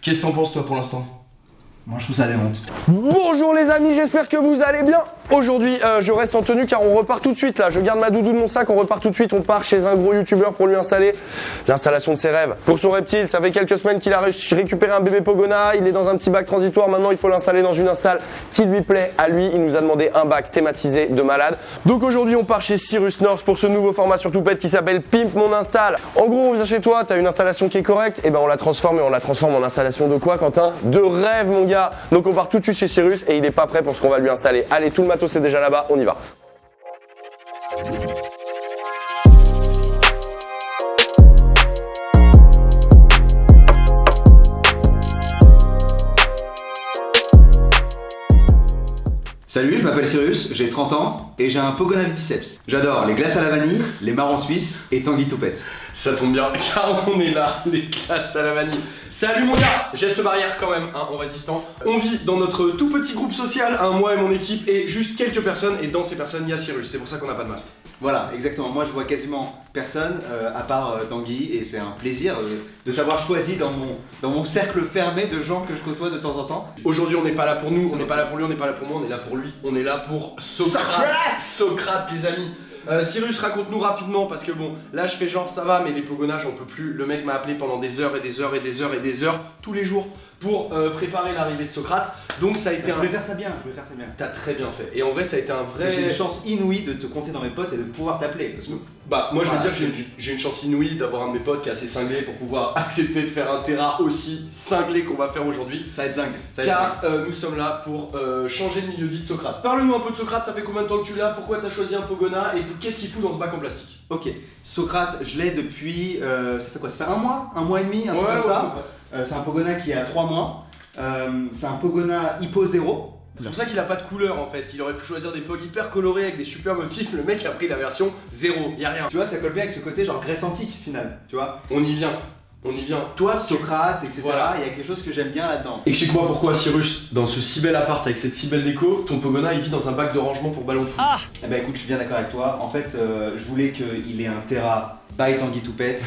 Qu'est-ce que t'en penses toi pour l'instant? Moi je trouve ça démonte. Bonjour les amis, j'espère que vous allez bien. Aujourd'hui, je reste en tenue car on repart tout de suite là. Je garde ma doudou de mon sac, on repart tout de suite. On part chez un gros youtubeur pour lui installer l'installation de ses rêves. Pour son reptile, ça fait quelques semaines qu'il a récupéré un bébé Pogona. Il est dans un petit bac transitoire. Maintenant, il faut l'installer dans une install qui lui plaît à lui. Il nous a demandé un bac thématisé de malade. Donc aujourd'hui, on part chez Cyrus North pour ce nouveau format sur Toupette qui s'appelle Pimp mon install. En gros, on vient chez toi, t'as une installation qui est correcte. Et ben on la transforme et on la transforme en installation de quoi, Quentin? De rêve, mon gars. Donc on part tout de suite chez Cyrus et il est pas prêt pour ce qu'on va lui installer. Allez, tout le matos est déjà là-bas, on y va. Salut, je m'appelle Cyrus, j'ai 30 ans et j'ai un Pogona Viticeps. J'adore les glaces à la vanille, les marrons suisses et Tanguy Toupette. Ça tombe bien, car on est là, les classes à la vanille. Salut mon gars, geste barrière quand même, hein, on reste distant. On vit dans notre tout petit groupe social, hein, moi et mon équipe, et juste quelques personnes, et dans ces personnes, il y a Cyrus, c'est pour ça qu'on n'a pas de masque. Voilà, exactement. Moi je vois quasiment personne à part Tanguy et c'est un plaisir de s'avoir choisi dans mon cercle fermé de gens que je côtoie de temps en temps. Aujourd'hui on n'est pas là pour nous, on n'est pas là pour lui, on n'est pas là pour moi, on est là pour lui, on est là pour Socrate. Socrate les amis. Cyrus, raconte-nous rapidement parce que bon, là je fais genre ça va, mais les Pogona j'en peux plus. Le mec m'a appelé pendant des heures et des heures et des heures et des heures tous les jours pour préparer l'arrivée de Socrate. Donc ça a été Je voulais faire ça bien, T'as très bien fait. Et en vrai ça a été un vrai... J'ai une chance inouïe de te compter dans mes potes et de pouvoir t'appeler. Parce que... Bah moi je veux dire que j'ai une chance inouïe d'avoir un de mes potes qui est assez cinglé pour pouvoir accepter de faire un terrain aussi cinglé qu'on va faire aujourd'hui. Ça va être dingue. Car nous sommes là pour changer le milieu de vie de Socrate. Parle-nous un peu de Socrate, ça fait combien de temps que tu l'as? Pourquoi t'as choisi un Pogona? Et qu'est-ce qu'il fout dans ce bac en plastique? Ok, Socrate, je l'ai depuis... ça fait quoi? Ça fait un mois et demi, un truc comme ça. C'est un Pogona qui a 3 mois. C'est un Pogona Hypo 0. C'est pour ça qu'il a pas de couleur en fait, il aurait pu choisir des pogs hyper colorés avec des super motifs, le mec a pris la version 0, y'a rien. Tu vois, ça colle bien avec ce côté genre Grèce antique final, tu vois. On y vient. Toi, Socrate, etc. Voilà. Il y a quelque chose que j'aime bien là-dedans. Explique-moi pourquoi Cyrus, dans ce si bel appart avec cette si belle déco, ton Pogona il vit dans un bac de rangement pour ballon de foot. Eh ben écoute, je suis bien d'accord avec toi. En fait, je voulais qu'il ait un Terra by Tanguy Toupette.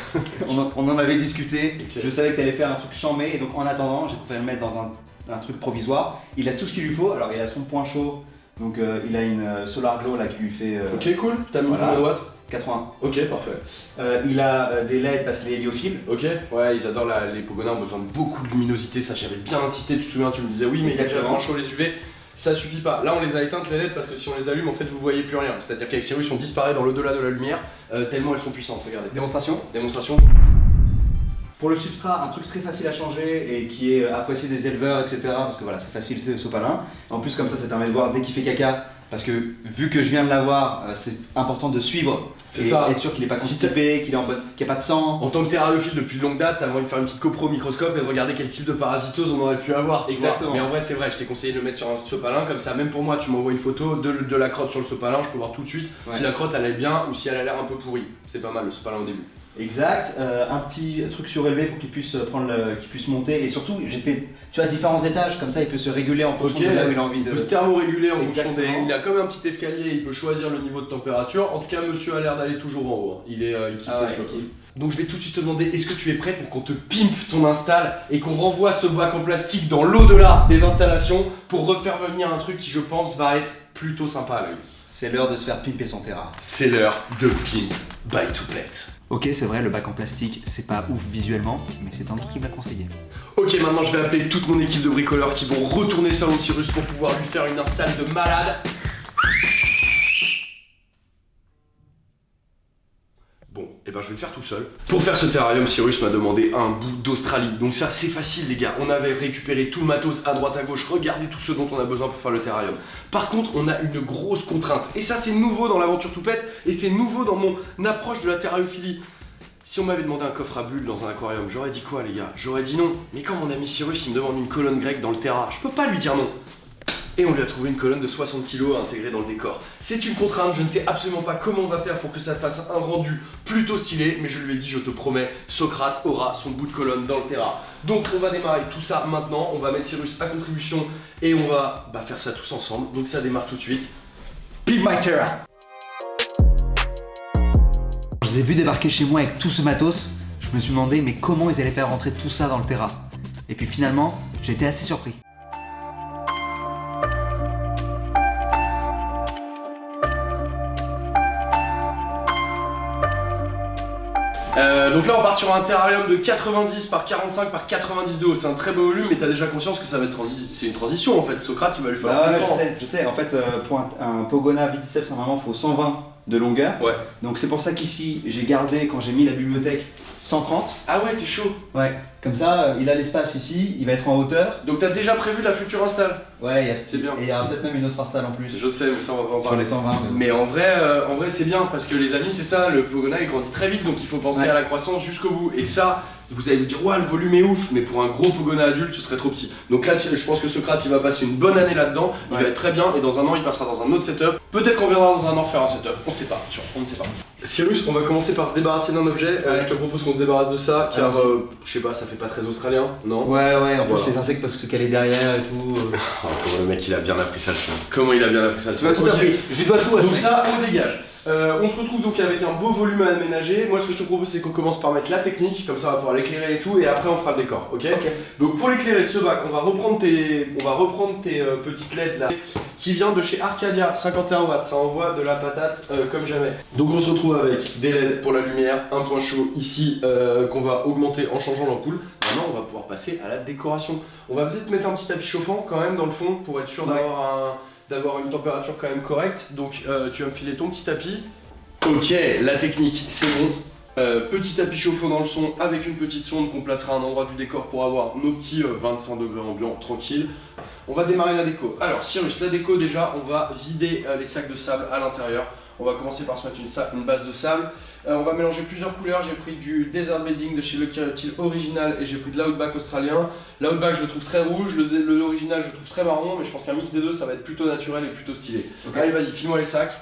on en avait discuté. Okay. Je savais que t'allais faire un truc chambé et donc en attendant, j'ai préféré le mettre dans un truc provisoire. Il a tout ce qu'il lui faut. Alors il a son point chaud. Donc il a une Solar Glow là qui lui fait... Ok cool, t'as mis combien de watts? 80. Ok parfait. Il a des LED parce qu'il est héliophile. Ok, ouais ils adorent les Pogona ont besoin de beaucoup de luminosité, ça j'avais bien insisté, tu te souviens, tu me disais oui mais il y a déjà grand chaud les UV. Ça suffit pas. Là on les a éteintes les LED parce que si on les allume en fait vous voyez plus rien. C'est-à-dire qu'avec Cyrus on disparaît dans l'au-delà de la lumière tellement elles sont puissantes, regardez. Démonstration. Pour le substrat, un truc très facile à changer et qui est apprécié des éleveurs, etc. Parce que voilà, c'est facilité de sopalin. En plus comme ça permet de voir dès qu'il fait caca. Parce que vu que je viens de l'avoir, c'est important de suivre et être sûr qu'il n'est pas constipé, qu'il n'y a pas de sang. En tant que terrariophile depuis de longue date, t'as envie de faire une petite copro au microscope et de regarder quel type de parasitose on aurait pu avoir. Exactement. Mais en vrai c'est vrai, je t'ai conseillé de le mettre sur un sopalin, comme ça même pour moi tu m'envoies une photo de la crotte sur le sopalin, je peux voir tout de suite si la crotte elle est bien ou si elle a l'air un peu pourrie. C'est pas mal le sopalin au début. Exact, un petit truc surélevé pour qu'il puisse qu'il puisse monter et surtout j'ai fait différents étages comme ça il peut se réguler en fonction de là où il a envie de... Il peut se thermoréguler en fonction des... Il a comme un petit escalier, il peut choisir le niveau de température. En tout cas monsieur a l'air d'aller toujours en haut, il kiffe le chaud. Donc je vais tout de suite te demander, est-ce que tu es prêt pour qu'on te pimpe ton install et qu'on renvoie ce bac en plastique dans l'au-delà des installations pour refaire venir un truc qui je pense va être plutôt sympa à l'œil. C'est l'heure de se faire pimper son terrain. C'est l'heure de Pimp by Toupette. Ok, c'est vrai, le bac en plastique, c'est pas ouf visuellement, mais c'est Tanguy qui me l'a conseillé. Ok, maintenant je vais appeler toute mon équipe de bricoleurs qui vont retourner le salon de Cyrus pour pouvoir lui faire une install de malade. Bon, et ben je vais le faire tout seul. Pour faire ce terrarium, Cyrus m'a demandé un bout d'Australie. Donc ça, c'est facile les gars. On avait récupéré tout le matos à droite à gauche. Regardez tout ce dont on a besoin pour faire le terrarium. Par contre, on a une grosse contrainte. Et ça, c'est nouveau dans l'aventure Toupette. Et c'est nouveau dans mon approche de la terrariophilie. Si on m'avait demandé un coffre à bulles dans un aquarium, j'aurais dit quoi les gars? J'aurais dit non. Mais quand mon ami Cyrus, il me demande une colonne grecque dans le terra, je peux pas lui dire non. Et on lui a trouvé une colonne de 60 kg intégrée dans le décor. C'est une contrainte, je ne sais absolument pas comment on va faire pour que ça fasse un rendu plutôt stylé, mais je lui ai dit, je te promets, Socrate aura son bout de colonne dans le terrain. Donc on va démarrer tout ça maintenant, on va mettre Cyrus à contribution et on va faire ça tous ensemble. Donc ça démarre tout de suite. Pimp my terra! Je les ai vus débarquer chez moi avec tout ce matos, je me suis demandé mais comment ils allaient faire rentrer tout ça dans le terra. Et puis finalement, j'ai été assez surpris. Donc là on part sur un terrarium de 90 par 45 par 90 de haut, c'est un très beau volume mais t'as déjà conscience que ça va être c'est une transition en fait, Socrate il va lui falloir je sais, en fait pour un Pogona Viticeps normalement il faut 120 de longueur. Ouais. Donc c'est pour ça qu'ici j'ai gardé quand j'ai mis la bibliothèque 130. Ah ouais t'es chaud. Ouais, comme ça il a l'espace ici, il va être en hauteur. Donc t'as déjà prévu la future install. Ouais, c'est bien. Et il y aura peut-être même une autre install en plus. Je sais mais ça on va pas en Sur parler. les 120. Mais en vrai c'est bien parce que les amis c'est ça, le Pogona il grandit très vite donc il faut penser à la croissance jusqu'au bout. Et ça, vous allez vous dire ouais le volume est ouf mais pour un gros Pogona adulte ce serait trop petit. Donc là je pense que Socrate il va passer une bonne année là-dedans, il va être très bien et dans un an il passera dans un autre setup. Peut-être qu'on viendra dans un an faire un setup, on sait pas, tu vois, on ne sait pas. Cyrus, on va commencer par se débarrasser d'un objet, je te propose qu'on se débarrasse de ça car je sais pas, ça fait pas très australien, non? Ouais, en plus les insectes peuvent se caler derrière et tout. Oh, comment le mec il a bien appris ça le chien. Comment il a bien appris ça le chien. Tu m'as tout appris, je lui dois tout. Donc ça, on le dégage. On se retrouve donc avec un beau volume à aménager. Moi ce que je te propose c'est qu'on commence par mettre la technique, comme ça on va pouvoir l'éclairer et tout, et après on fera le décor, ok? Donc pour l'éclairer ce bac, on va reprendre tes petites LED là, qui vient de chez Arcadia, 51 watts, ça envoie de la patate comme jamais. Donc on se retrouve avec des LED pour la lumière, un point chaud ici qu'on va augmenter en changeant l'ampoule. Maintenant on va pouvoir passer à la décoration. On va peut-être mettre un petit tapis chauffant quand même dans le fond pour être sûr d'avoir une température quand même correcte. Donc tu vas me filer ton petit tapis. Ok, la technique, c'est bon. Petit tapis chauffant dans le son avec une petite sonde qu'on placera à un endroit du décor pour avoir nos petits 25 degrés ambiants tranquille. On va démarrer la déco. Alors Cyrus, la déco déjà, on va vider les sacs de sable à l'intérieur. On va commencer par se mettre une base de sable. On va mélanger plusieurs couleurs. J'ai pris du Desert Bedding de chez Lucky Reptile original et j'ai pris de l'Outback australien. L'Outback je le trouve très rouge, l'original je le trouve très marron, mais je pense qu'un mix des deux ça va être plutôt naturel et plutôt stylé. Okay. Allez vas-y, file-moi les sacs.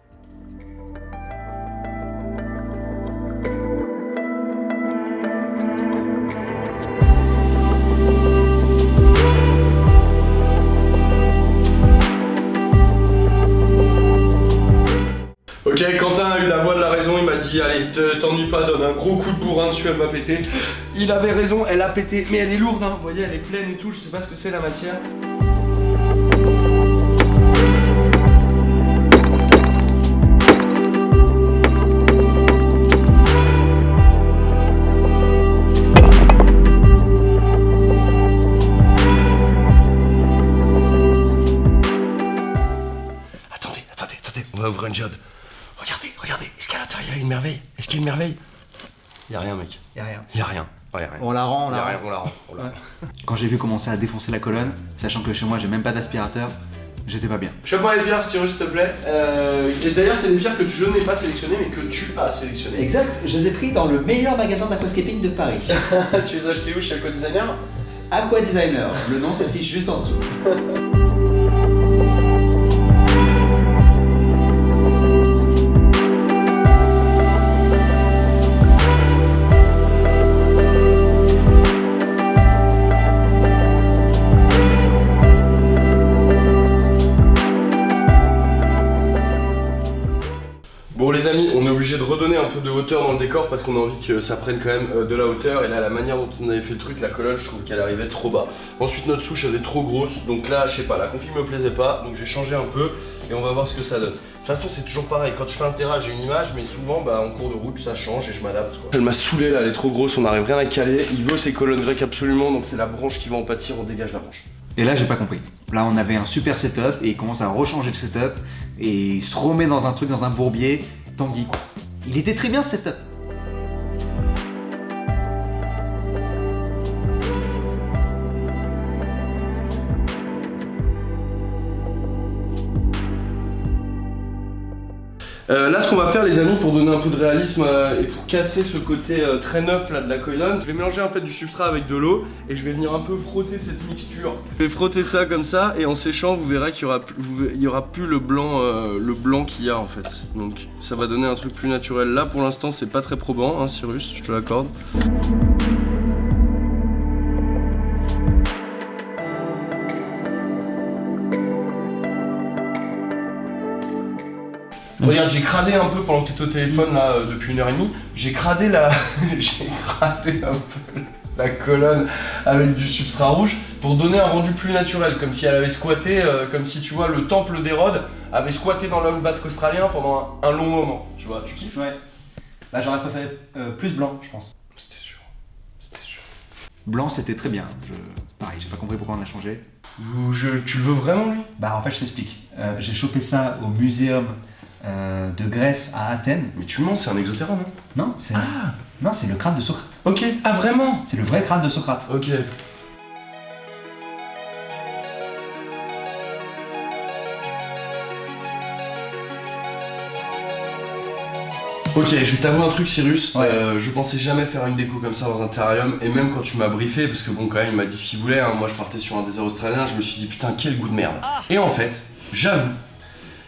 Ok, Quentin a eu la voix de la raison, il m'a dit allez, t'ennuie pas, donne un gros coup de bourrin dessus, elle va péter. Il avait raison, elle a pété, mais elle est lourde, hein, vous voyez, elle est pleine et tout, je sais pas ce que c'est la matière. Attendez, on va ouvrir une geode. Regardez, est-ce qu'à l'intérieur il y a une merveille? Est-ce qu'il y a une merveille? Y'a rien mec. Y'a rien. Y'a rien. Ouais, y'a rien. On la rend. Quand j'ai vu commencer à défoncer la colonne, sachant que chez moi j'ai même pas d'aspirateur, j'étais pas bien. Chope-moi les pierres Cyrus s'il te plaît. Et d'ailleurs c'est des pierres que je n'ai pas sélectionnées mais que tu as sélectionnées. Exact, je les ai pris dans le meilleur magasin d'aquascaping de Paris. Tu les as achetés où chez Aqua Designer? Aqua Designer, le nom s'affiche juste en dessous. Bon les amis, on est obligé de redonner un peu de hauteur dans le décor parce qu'on a envie que ça prenne quand même de la hauteur. Et là la manière dont on avait fait le truc, la colonne, je trouve qu'elle arrivait trop bas. Ensuite notre souche elle est trop grosse, donc là je sais pas, la config me plaisait pas, donc j'ai changé un peu et on va voir ce que ça donne. De toute façon c'est toujours pareil, quand je fais un terrain j'ai une image mais souvent en cours de route ça change et je m'adapte quoi. Elle m'a saoulé là, elle est trop grosse, on n'arrive rien à caler. Il veut ses colonnes grecques absolument, donc c'est la branche qui va en pâtir, on dégage la branche. Et là j'ai pas compris. Là on avait un super setup et il commence à rechanger le setup et il se remet dans un truc, dans un bourbier, Tanguy quoi. Il était très bien ce setup. Là ce qu'on va faire les amis pour donner un peu de réalisme et pour casser ce côté très neuf là de la colonne, je vais mélanger en fait du substrat avec de l'eau et je vais venir un peu frotter cette mixture. Je vais frotter ça comme ça et en séchant vous verrez qu'il y aura plus le blanc qu'il y a en fait. Donc ça va donner un truc plus naturel. Là pour l'instant c'est pas très probant hein Cyrus, je te l'accorde. Regarde, j'ai cradé un peu pendant que t'étais au téléphone là depuis 1h30. J'ai cradé la. J'ai cradé un peu. la colonne avec du substrat rouge pour donner un rendu plus naturel, comme si elle avait squatté, comme si tu vois le temple d'Hérode avait squatté dans l'homme basque australien pendant un long moment. Tu vois, tu kiffes? Ouais. Bah j'aurais préféré plus blanc, je pense. C'était sûr. Blanc c'était très bien. Pareil, j'ai pas compris pourquoi on a changé. Tu le veux vraiment lui? Bah en fait je t'explique. J'ai chopé ça au muséum de Grèce à Athènes. Mais tu mens, c'est un exothéra, non? Non, c'est non, c'est le crâne de Socrate. Ok. Ah vraiment? C'est le vrai crâne de Socrate. Ok. Ok, je vais t'avouer un truc, Cyrus. Ouais. Je pensais jamais faire une déco comme ça dans un terrarium. Et même quand tu m'as briefé, parce que bon, quand même, il m'a dit ce qu'il voulait. Hein, moi, je partais sur un désert australien. Je me suis dit, putain, quel goût de merde. Et en fait, j'avoue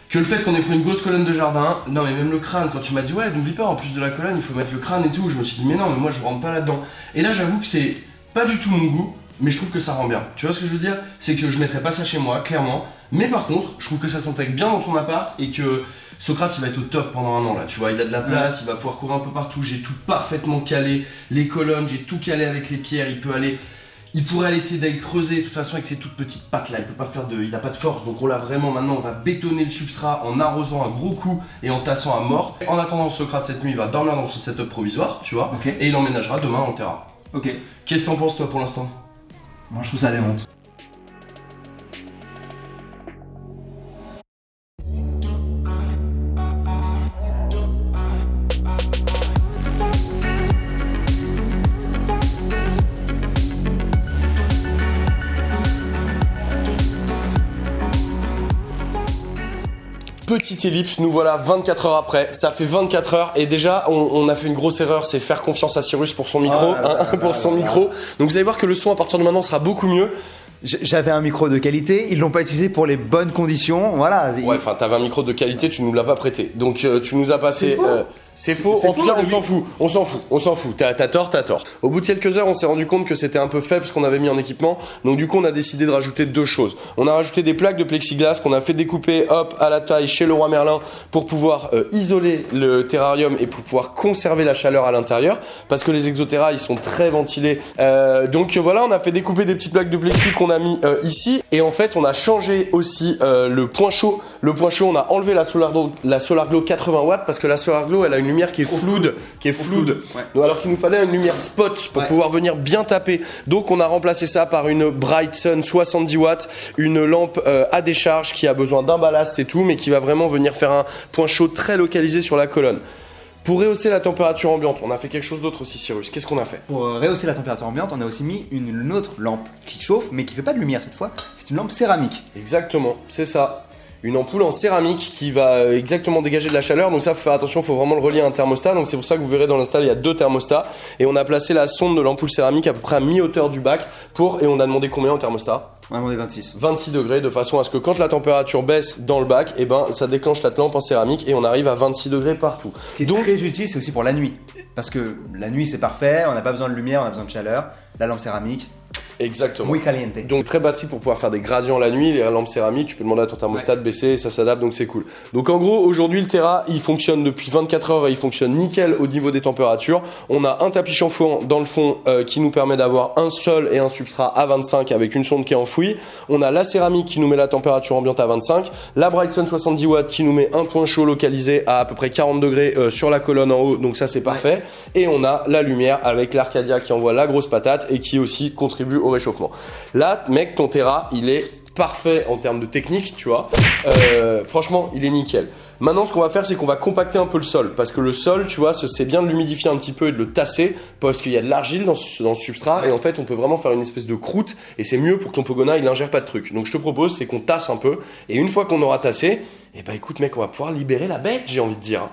que le fait qu'on ait pris une grosse colonne de jardin, non, mais même le crâne, quand tu m'as dit, ouais, n'oublie pas, en plus de la colonne, il faut mettre le crâne et tout. Je me suis dit, mais non, mais moi, je rentre pas là-dedans. Et là, j'avoue que c'est pas du tout mon goût. Mais je trouve que ça rend bien. Tu vois ce que je veux dire? C'est que je mettrais pas ça chez moi, clairement. Mais par contre, je trouve que ça s'intègre bien dans ton appart et que Socrate, il va être au top pendant un an là. Tu vois, il a de la place, il va pouvoir courir un peu partout. J'ai tout parfaitement calé, les colonnes, j'ai tout calé avec les pierres. Il pourrait aller essayer d'aller creuser. De toute façon, avec ses toutes petites pattes là, il a pas de force. Donc on l'a vraiment. Maintenant, on va bétonner le substrat en arrosant un gros coup et en tassant à mort. En attendant, Socrate cette nuit, il va dormir dans son setup provisoire, tu vois. Ok. Et il emménagera demain dans le terrain. Ok. Qu'est-ce que t'en penses toi pour l'instant? Moi je trouve ça démonte. Petite ellipse, nous voilà 24 heures après, ça fait 24 heures et déjà on a fait une grosse erreur, c'est faire confiance à Cyrus pour son micro, pour son micro. Donc vous allez voir que le son à partir de maintenant sera beaucoup mieux. J'avais un micro de qualité, ils l'ont pas utilisé pour les bonnes conditions, voilà. Ouais, enfin t'avais un micro de qualité, tu nous l'as pas prêté. Donc tu nous as passé... C'est faux, en tout cas on s'en fout, t'as tort. Au bout de quelques heures on s'est rendu compte que c'était un peu faible ce qu'on avait mis en équipement, donc du coup on a décidé de rajouter deux choses. On a rajouté des plaques de plexiglas qu'on a fait découper à la taille chez Leroy Merlin pour pouvoir isoler le terrarium et pour pouvoir conserver la chaleur à l'intérieur, parce que les exothéras ils sont très ventilés. Donc voilà, on a fait découper des petites plaques de plexi qu'on a mis ici, et en fait on a changé aussi le point chaud. Le point chaud, on a enlevé la Solar Glow 80 watts parce que la Solar Glow elle a une lumière qui est floude, Ouais. Donc, alors qu'il nous fallait une lumière spot pour pouvoir venir bien taper. Donc on a remplacé ça par une Bright Sun 70 watts, une lampe à décharge qui a besoin d'un ballast et tout, mais qui va vraiment venir faire un point chaud très localisé sur la colonne. Pour rehausser la température ambiante, on a fait quelque chose d'autre aussi, Cyrus. Qu'est-ce qu'on a fait? Pour rehausser la température ambiante, on a aussi mis une autre lampe qui chauffe mais qui fait pas de lumière cette fois. C'est une lampe céramique. Exactement, c'est ça. Une ampoule en céramique qui va exactement dégager de la chaleur. Donc ça, faut faire attention, faut vraiment le relier à un thermostat. Donc c'est pour ça que vous verrez dans l'install, il y a deux thermostats. Et on a placé la sonde de l'ampoule céramique à peu près à mi-hauteur du bac et on a demandé combien au thermostat? On a demandé 26. 26 degrés, de façon à ce que quand la température baisse dans le bac, et ben ça déclenche la lampe en céramique et on arrive à 26 degrés partout. Ce qui est très utile, c'est aussi pour la nuit. Parce que la nuit c'est parfait, on n'a pas besoin de lumière, on a besoin de chaleur. La lampe céramique, Exactement. muy caliente. Donc très basique pour pouvoir faire des gradients la nuit, les lampes céramiques, tu peux demander à ton thermostat de baisser et ça s'adapte, donc c'est cool. Donc en gros, aujourd'hui le Terra, il fonctionne depuis 24 heures et il fonctionne nickel au niveau des températures. On a un tapis chauffant dans le fond qui nous permet d'avoir un sol et un substrat à 25 avec une sonde qui est enfouie. On a la céramique qui nous met la température ambiante à 25, la Bright Sun 70 watts qui nous met un point chaud localisé à peu près 40 degrés sur la colonne en haut, donc ça c'est parfait. Et on a la lumière avec l'Arcadia qui envoie la grosse patate et qui aussi contribue au réchauffement. Là, mec, ton Terra, il est parfait en termes de technique, tu vois. Franchement, il est nickel. Maintenant, ce qu'on va faire, c'est qu'on va compacter un peu le sol. Parce que le sol, tu vois, c'est bien de l'humidifier un petit peu et de le tasser. Parce qu'il y a de l'argile dans ce substrat. Et en fait, on peut vraiment faire une espèce de croûte. Et c'est mieux pour que ton Pogona, il ingère pas de trucs. Donc, je te propose, c'est qu'on tasse un peu. Et une fois qu'on aura tassé, eh ben, écoute, mec, on va pouvoir libérer la bête, j'ai envie de dire.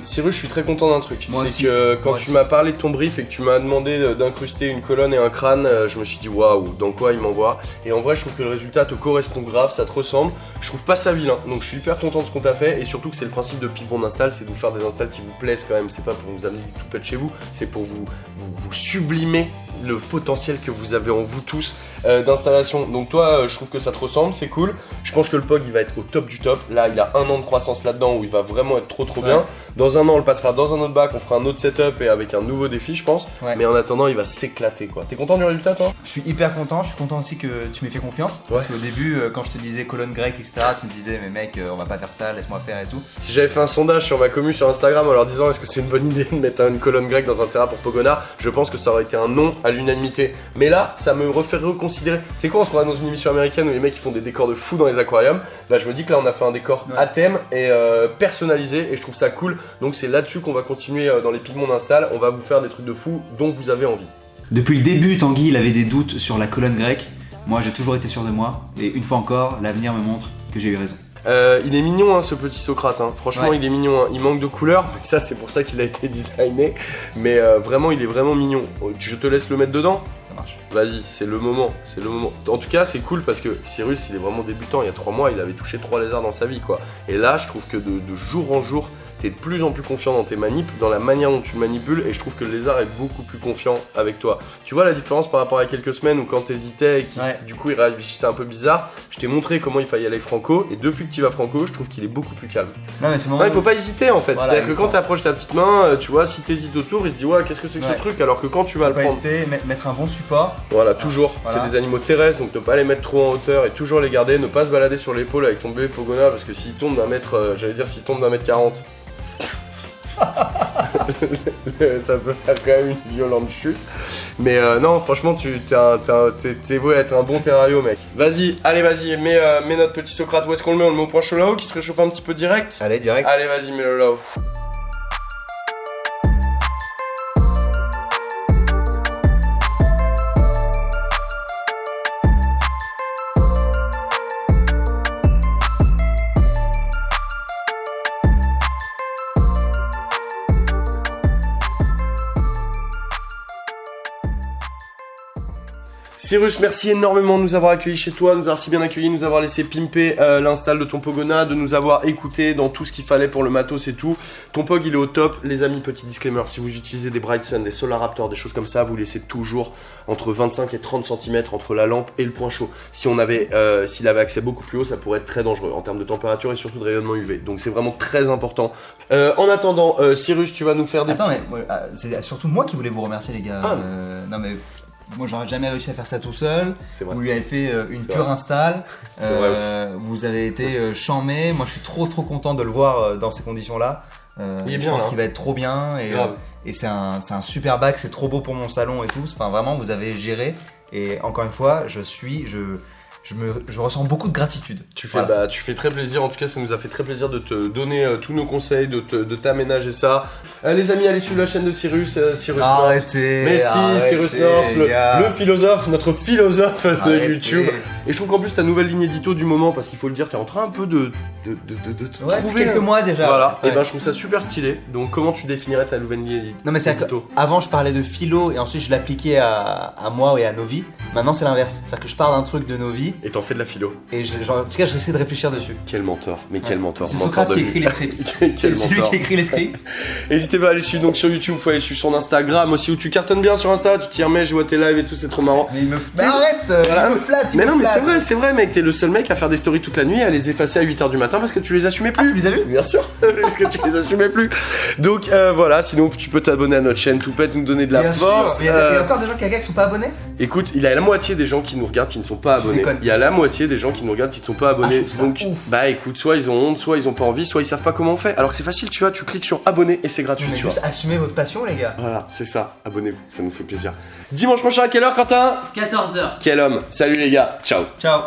Cyrus, je suis très content d'un truc. Moi C'est aussi. que quand Moi tu aussi. m'as parlé de ton brief et que tu m'as demandé d'incruster une colonne et un crâne, je me suis dit waouh, dans quoi il m'envoie. Et en vrai, je trouve que le résultat te correspond grave, ça te ressemble. Je trouve pas ça vilain, donc je suis hyper content de ce qu'on t'a fait. Et surtout que c'est le principe de Ping-Pong Install, c'est de vous faire des installs qui vous plaisent quand même. C'est pas pour vous amener du tout pet chez vous, c'est pour vous sublimer le potentiel que vous avez en vous tous d'installation. Donc toi, je trouve que ça te ressemble, c'est cool. Je pense que le POG il va être au top du top. Là, il a 1 an de croissance là-dedans où il va vraiment être trop bien. Dans 1 an, on le passera dans un autre bac, on fera un autre setup et avec un nouveau défi, je pense. Ouais. Mais en attendant, il va s'éclater quoi. T'es content du résultat toi? Je suis hyper content, je suis content aussi que tu m'aies fait confiance. Parce qu'au début, quand je te disais colonne grecque, etc., tu me disais, mais mec, on va pas faire ça, laisse-moi faire et tout. Si j'avais fait un sondage sur ma commu sur Instagram en leur disant est-ce que c'est une bonne idée de mettre une colonne grecque dans un terrain pour Pogona, je pense que ça aurait été un non à l'unanimité. Mais là, ça me refait reconsidérer. C'est quoi, on se croirait dans une émission américaine où les mecs ils font des décors de fou dans les aquariums. Bah je me dis que là on a fait un décor à thème et personnalisé et je trouve ça cool. Donc c'est là-dessus qu'on va continuer dans les Pigments d'Install. On va vous faire des trucs de fou dont vous avez envie. Depuis le début, Tanguy, il avait des doutes sur la colonne grecque. Moi, j'ai toujours été sûr de moi. Et une fois encore, l'avenir me montre que j'ai eu raison. Il est mignon hein, ce petit Socrate, hein. Franchement Ouais. il est mignon, hein. Il manque de couleurs, mais ça c'est pour ça qu'il a été designé. Mais vraiment il est vraiment mignon. Je te laisse le mettre dedans. Ça marche. Vas-y, c'est le moment, c'est le moment. En tout cas, c'est cool parce que Cyrus, il est vraiment débutant. Il y a 3 mois, il avait touché 3 lézards dans sa vie, quoi. Et là, je trouve que de jour en jour, t'es de plus en plus confiant dans tes manips, dans la manière dont tu le manipules, et je trouve que le lézard est beaucoup plus confiant avec toi. Tu vois la différence par rapport à quelques semaines où quand t'hésitais et qu'il, du coup, il réagissait un peu bizarre, je t'ai montré comment il fallait aller franco, et depuis que tu vas franco, je trouve qu'il est beaucoup plus calme. Non, mais c'est Non, il faut pas hésiter en fait. Voilà, C'est-à-dire que quand t'approches ta petite main, tu vois, si t'hésites autour, il se dit ouais, qu'est-ce que c'est que ce truc, alors que quand tu vas le pas prendre. hésiter, mettre un bon support. Voilà, toujours. Voilà. C'est des animaux terrestres, donc ne pas les mettre trop en hauteur et toujours les garder, ne pas se balader sur l'épaule avec ton bébé Pogona parce que s'il tombe d'un mètre, j'allais dire s'il tombe d'un mètre 40, ça peut faire quand même une violente chute. Mais non, franchement, t'es voué à être un bon terrario, mec. Vas-y, allez, vas-y, mets notre petit Socrate, où est-ce qu'on le met? On le met au point chaud là-haut qui se réchauffe un petit peu direct. Allez, direct. Allez, vas-y, mets-le là-haut. Cyrus, merci énormément de nous avoir accueillis chez toi, de nous avoir si bien accueillis, de nous avoir laissé pimper l'install de ton Pogona, de nous avoir écouté dans tout ce qu'il fallait pour le matos et tout. Ton Pog il est au top. Les amis, petit disclaimer, si vous utilisez des Bright Sun, des Solar Raptor, des choses comme ça, vous laissez toujours entre 25 et 30 cm entre la lampe et le point chaud. Si on avait, s'il avait accès beaucoup plus haut, ça pourrait être très dangereux en termes de température et surtout de rayonnement UV. Donc c'est vraiment très important. En attendant, Cyrus, tu vas nous faire des Attends, petits... mais c'est surtout moi qui voulais vous remercier, les gars. Ah. Non, mais moi, j'aurais jamais réussi à faire ça tout seul. C'est vrai. Vous lui avez fait une C'est pure vrai. install. C'est vrai Vous avez été charmé. Moi, je suis trop content de le voir dans ces conditions-là. Il est je bien, pense hein. qu'il va être trop bien. Grave. Et c'est un super bac. C'est trop beau pour mon salon et tout. Enfin, vraiment, vous avez géré. Et encore une fois, je ressens beaucoup de gratitude. Tu fais très plaisir, en tout cas ça nous a fait très plaisir de te donner tous nos conseils, de t'aménager ça. Les amis, allez suivre la chaîne de Cyrus, Cyrus North. Arrêtez. Mais si, Cyrus North, le philosophe, notre philosophe de Arrêtez. YouTube. Et je trouve qu'en plus ta nouvelle ligne édito du moment, parce qu'il faut le dire, t'es en train un peu de te Ouais, depuis trouver. quelques mois déjà. Voilà, Ouais. et ben je trouve ça super stylé. Donc comment tu définirais ta nouvelle ligne édito? Non mais c'est avant je parlais de philo et ensuite je l'appliquais à moi et à nos vies. Maintenant c'est l'inverse. C'est-à-dire que je parle d'un truc de nos vies Et t'en fais de la philo. et en tout cas j'essaie de réfléchir dessus. Quel mentor, mais quel mentor. C'est mentor Socrate de qui vie. écrit les scripts. Quel C'est lui mentor. qui écrit les scripts. N'hésitez pas à aller suivre donc sur YouTube, faut aller suivre son Instagram aussi où tu cartonnes bien sur Insta, tu t'y remets, je vois tes lives et tout, c'est trop marrant. Mais il me arrête, Voilà. il me flatte, il Mais me non mais flatte. c'est vrai mec, t'es le seul mec à faire des stories toute la nuit et à les effacer à 8h du matin parce que tu les assumais plus. Tu les as vus? Bien sûr, parce que tu les assumais plus. Donc voilà, sinon tu peux t'abonner à notre chaîne Toupette, nous donner de la Bien force. sûr. Il y a encore des gens qui sont pas abonnés? Écoute, il y a la moitié des gens qui nous regardent qui ne sont pas abonnés. déconnes. Il y a la moitié des gens qui nous regardent qui ne sont pas abonnés. je trouve ça Donc ouf. bah écoute, soit ils ont honte, soit ils ont pas envie, soit ils savent pas comment on fait. Alors que c'est facile, tu vois, tu cliques sur abonner et c'est gratuit, Mais tu vois. juste assumez votre passion les gars. Voilà, c'est ça, abonnez-vous, ça nous fait plaisir. Dimanche prochain à quelle heure, Quentin? 14h. Quel homme. Salut les gars, ciao. Ciao.